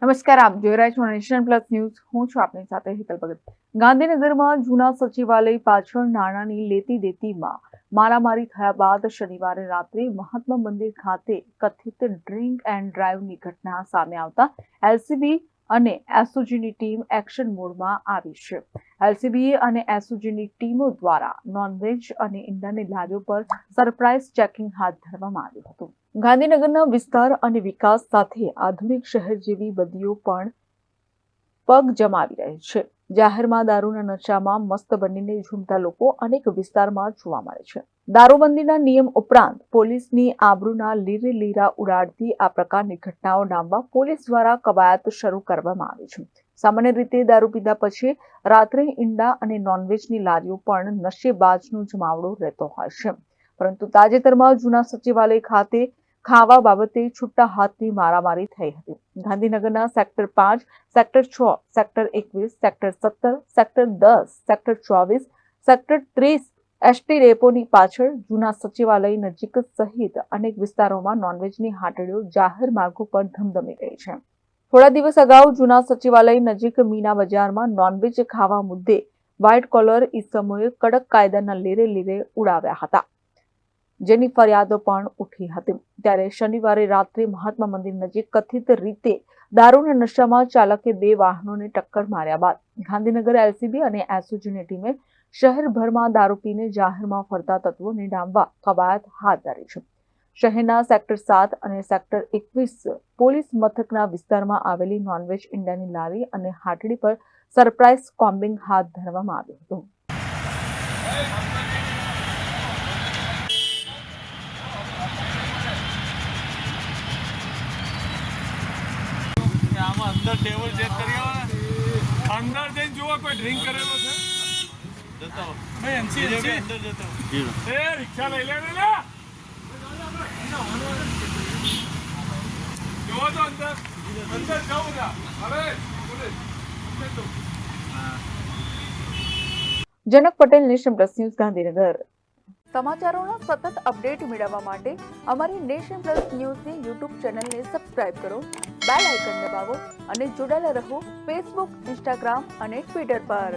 નમસ્કાર, આપ જોઈ રહ્યા છો નેશન પ્લસ ન્યૂઝ. હું છું આપની સાથે હેતલ ભગત. ગાંધીનગરમાં જૂના સચિવાલય પાછળ નાણાંની લેતી દેતીમાં મારામારી થયા બાદ શનિવારે રાત્રે મહાત્મા મંદિર ખાતે કથિત ડ્રિંક એન્ડ ડ્રાઈવની ઘટના સામે આવતા એલસીબી અને એસઓજીની ટીમ એક્શન મોડમાં આવી છે. એલસીબી અને એસઓજીની ટીમો દ્વારા નોનવેજ અને ઈંડાની લારીઓ પર સરપ્રાઇઝ ચેકિંગ હાથ ધરવામાં આવ્યું હતું. ગાંધીનગરના વિસ્તાર અને વિકાસ સાથે આધુનિક શહેર જેવી બદીઓ પણ પગ જમાવી રહી છે. જાહેરમાં દારૂના નશામાં મસ્ત બનીને ઝૂમતા લોકો અનેક વિસ્તારમાં જોવા મળે છે. દારૂબંધીના નિયમ ઉપરાંત પોલીસની આબરૂના લીરે લીરા ઉડાડતી આ પ્રકારની ઘટનાઓ ડામવા પોલીસ દ્વારા કવાયત શરૂ કરવામાં આવી છે. સામાન્ય રીતે દારૂ પીધા પછી રાત્રે ઈંડા અને નોનવેજની લારીઓ પણ નશેબાજનો જમાવડો રહેતો હોય છે. પરંતુ તાજેતરમાં જૂના સચિવાલય ખાતે ખાવા બાબતે છૂટા હાથની મારામારી થઈ હતી. ગાંધીનગરના sector 5, sector 6, sector 21, sector 17, sector 10, sector 24, sector 30 ST ડેપોની પાછળ જૂના સચિવાલય નજીક સહિત અનેક વિસ્તારોમાં નોનવેજની હાટડીઓ જાહેર માર્ગો પર ધમધમી રહી છે. થોડા દિવસ અગાઉ જૂના સચિવાલય નજીક મીના બજારમાં નોનવેજ ખાવા મુદ્દે વ્હાઇટ કોલર ઈસમોએ કડક કાયદાના લીરે લીરે ઉડાવ્યા હતા, જેની ફરિયાદો પણ ઉઠી હતી. ત્યારે શનિવારે રાત્રે મહાત્મા મંદિર નજીક કથિત રીતે દારૂના નશામાં ચાલકે 2 વાહનોને ટક્કર માર્યા બાદ ગાંધીનગર એલસીબી અને એસઓજીની ટીમે શહેરભરમાં દારૂ પીને જાહેરમાં ફરતા તત્વોને ડામવા કવાયત હાથ ધરી છે. શહેરના સેક્ટર 7 અને સેક્ટર 21 પોલીસ મથકના વિસ્તારમાં આવેલી નોનવેજ ઈંડાની લારી અને હાટડી પર સરપ્રાઇઝ કોમ્બિંગ હાથ ધરવામાં આવ્યું હતું. અંદર ટેબલ ચેક કરી આવો ને, અંદર જઈને જુઓ કોઈ ડ્રિંક કરેલો છે. જતો ભાઈ એનસી અંદર જતો એ રિક્ષા લઈ લે લે જુઓ તો અંદર જાઓ બધા. અરે Janak Patel, nation plus news, Gandhinagar. સમાચારોના સતત અપડેટ મેળવવા માટે અમારી નેશન પ્લસ ન્યૂઝની યુટ્યુબ ચેનલને સબસ્ક્રાઇબ કરો, બેલ આઇકન દબાવો અને જોડાયેલા રહો ફેસબુક, ઇન્સ્ટાગ્રામ અને ટ્વિટર પર.